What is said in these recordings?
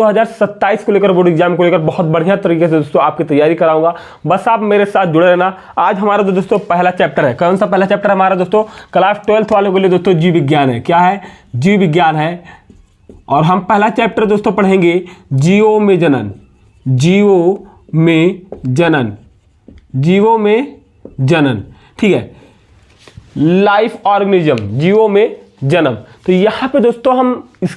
2027 को लेकर board exam को लेकर बहुत बढ़िया तरीके से दोस्तों आपकी तैयारी कराऊंगा। बस आप मेरे साथ जुड़े रहना। आज हमारा जो दोस्तों पहला चैप्टर है, कौन सा पहला चैप्टर हमारा दोस्तों? क्लास 12th वालों के लिए दोस्तों जीव विज्ञान है। क्या है? जीव विज्ञान है। और हम पहला चैप्टर दोस्तों पढ़ेंगे जीवों में जनन। जीवों में जनन, जीवों में जनन, ठीक है, लाइफ ऑर्गेनिज्म, जीवों में जन्म। तो यहाँ पे दोस्तों हम इस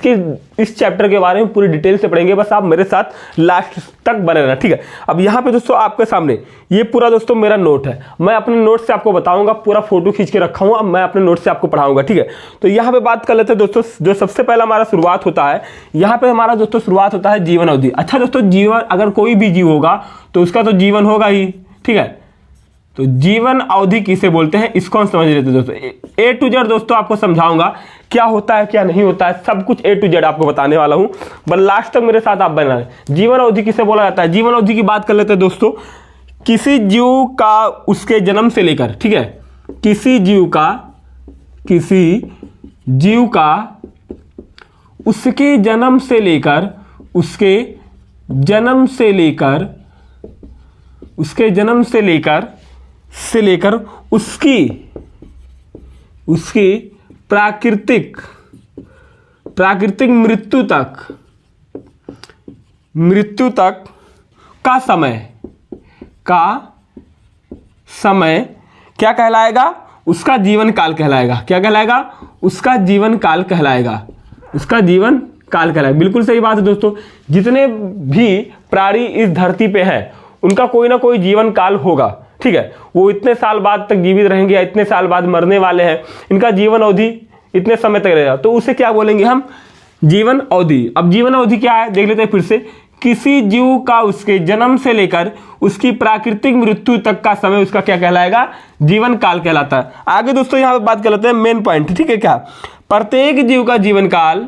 चैप्टर के बारे में पूरी डिटेल से पढ़ेंगे। बस आप मेरे साथ लास्ट तक बने रहना, ठीक है। अब यहाँ पे दोस्तों आपके सामने ये पूरा दोस्तों मेरा नोट है। मैं अपने नोट से आपको बताऊंगा, पूरा फोटो खींच के रखा हूँ। अब मैं अपने नोट से आपको पढ़ाऊंगा, ठीक है। तो यहाँ पे बात कर लेते हैं दोस्तों। जो सबसे पहला हमारा शुरुआत होता है, यहाँ पे हमारा दोस्तों शुरुआत होता है जीवन अवधि। अच्छा दोस्तों, जीवन अगर कोई भी जीव होगा तो उसका तो जीवन होगा ही, ठीक है। तो जीवन अवधि किसे बोलते हैं इसको हम समझ लेते हैं दोस्तों। ए टू जेड दोस्तों आपको समझाऊंगा क्या होता है क्या नहीं होता है, सब कुछ ए टू जेड आपको बताने वाला हूं। बस लास्ट तक मेरे साथ आप बना रहे। जीवन अवधि किसे बोला जाता है? जीवन अवधि की बात कर लेते हैं दोस्तों। किसी जीव का उसके जन्म से लेकर, ठीक है, किसी जीव का उसके जन्म से लेकर उसकी प्राकृतिक मृत्यु तक का समय क्या कहलाएगा? उसका जीवन काल कहलाएगा। क्या कहलाएगा? उसका जीवन काल कहलाएगा। उसका जीवन काल कहलाएगा। बिल्कुल सही बात है दोस्तों। जितने भी प्राणी इस धरती पे हैं उनका कोई ना कोई जीवन काल होगा, ठीक है। वो इतने साल बाद तक जीवित रहेंगे या इतने साल बाद मरने वाले हैं, इनका जीवन अवधि इतने समय तक रहेगा, तो उसे क्या बोलेंगे हम? जीवन अवधि। अब जीवन अवधि क्या है देख लेते हैं फिर से। किसी जीव का उसके जन्म से लेकर उसकी प्राकृतिक मृत्यु तक का समय उसका क्या कहलाएगा? जीवन काल कहलाता है। आगे दोस्तों यहां पे बात कर लेते हैं मेन पॉइंट, ठीक है। क्या? प्रत्येक जीव का जीवन काल,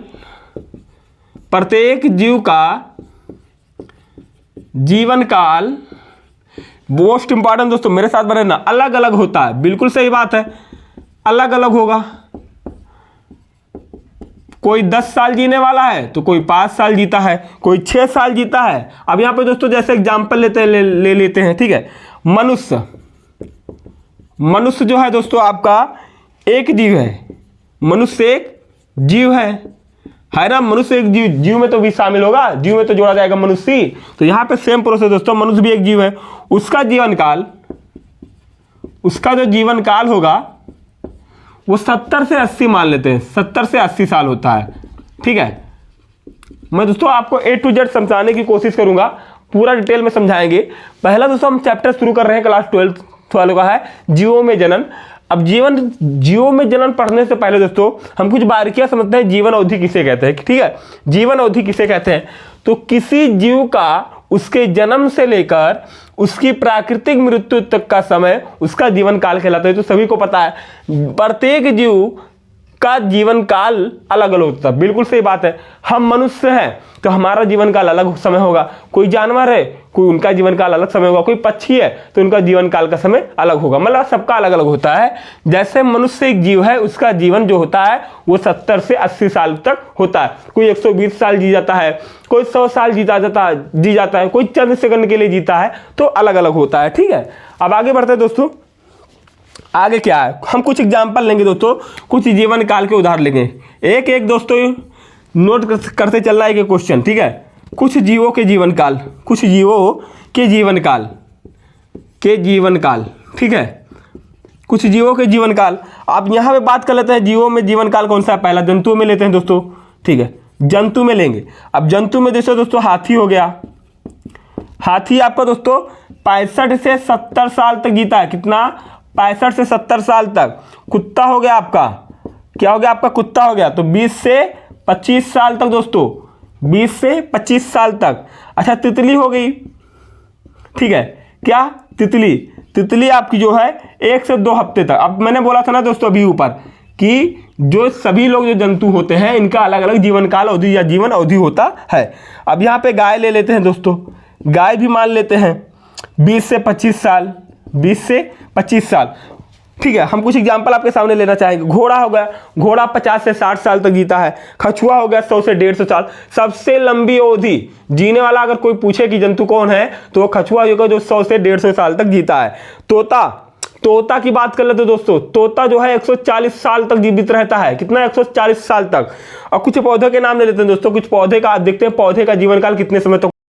प्रत्येक जीव का जीवन काल मोस्ट इंपॉर्टेंट दोस्तों मेरे साथ बने ना, अलग अलग होता है। बिल्कुल सही बात है, अलग अलग होगा। कोई 10 साल जीने वाला है तो कोई 5 साल जीता है, कोई 6 साल जीता है। अब यहां पे दोस्तों जैसे एग्जांपल ले लेते हैं, ठीक है। मनुष्य जो है दोस्तों आपका एक जीव है। मनुष्य एक जीव है ना। मनुष्य एक जीव में तो भी शामिल होगा, जीव में तो जोड़ा जाएगा मनुष्य। तो यहां पे सेम प्रोसेस दोस्तों, मनुष्य भी एक जीव है। उसका जो जीवन काल होगा वो 70 से 80 मान लेते हैं, 70 से 80 साल होता है, ठीक है। मैं दोस्तों आपको ए टू जेड समझाने की कोशिश करूंगा, पूरा डिटेल में समझाएंगे। पहला दोस्तों हम चैप्टर शुरू कर रहे हैं, क्लास 12th वालों का है जीवों में जनन। अब जीवों में जनन पढ़ने से पहले दोस्तों हम कुछ बारीकियां समझते हैं। जीवन अवधि किसे कहते हैं, ठीक है। जीवन अवधि किसे कहते हैं? तो किसी जीव का उसके जन्म से लेकर उसकी प्राकृतिक मृत्यु तक का समय उसका जीवन काल कहलाता है। तो सभी को पता है प्रत्येक जीव का जीवन काल अलग अलग होता है। बिल्कुल सही बात है। हम मनुष्य हैं तो हमारा जीवन काल अलग समय होगा, कोई जानवर है कोई उनका जीवन काल अलग समय होगा, कोई पक्षी है तो उनका जीवन काल का समय अलग होगा। मतलब सबका अलग अलग होता है। जैसे मनुष्य एक जीव है, उसका जीवन जो होता है वो 70 से 80 साल तक होता है। कोई 120 साल जी जाता है, कोई 100 साल जी जाता है, कोई चंद सेकंड के लिए जीता है। तो अलग अलग होता है, ठीक है। अब आगे बढ़ते हैं दोस्तों। आगे क्या है, हम कुछ एग्जाम्पल लेंगे दोस्तों, कुछ जीवन काल के उदाहरण लेंगे। एक दोस्तों नोट करते चलना है एक क्वेश्चन, ठीक है। कुछ जीवों के जीवन काल, ठीक है। कुछ जीवों के जीवन काल। आप यहां पे बात कर लेते हैं जीवों में जीवन काल कौन सा है? पहला जंतुओं में लेते हैं दोस्तों, ठीक है। जंतु में लेंगे। अब जंतु में दोस्तों हाथी हो गया। हाथी आपका दोस्तों 65 से 70 साल तक जीता है। कितना? 65 से 70 साल तक। कुत्ता हो गया आपका, क्या हो गया आपका? कुत्ता हो गया। तो 20 से 25 साल तक दोस्तों, 20 से 25 साल तक। अच्छा तितली हो गई, ठीक है। क्या? तितली आपकी जो है 1 से 2 हफ्ते तक। अब मैंने बोला था ना दोस्तों अभी ऊपर कि जो सभी लोग जो जंतु होते हैं इनका अलग अलग जीवन काल अवधि या जीवन अवधि होता है। अब यहाँ पे गाय ले लेते हैं दोस्तों। गाय भी मान लेते हैं 20 से 25 साल, 20 से 25 साल। ठीक है, हम कुछ एग्जांपल आपके सामने लेना चाहेंगे। घोड़ा हो गया, घोड़ा 50 से 60 साल तक जीता है। कछुआ हो गया 100 से 150 साल। सबसे लंबी अवधि जीने वाला अगर कोई पूछे कि जंतु कौन है तो वो कछुआ होगा जो 100 से 150 साल तक जीता है। तोता की बात कर लेते तो दोस्तों, तोता जो है 140 साल तक जीवित रहता है। कितना? 140 साल तक। और कुछ पौधों के नाम ले लेते हैं दोस्तों। कुछ पौधे का आप देखते हैं, पौधे का जीवन काल कितने समय तक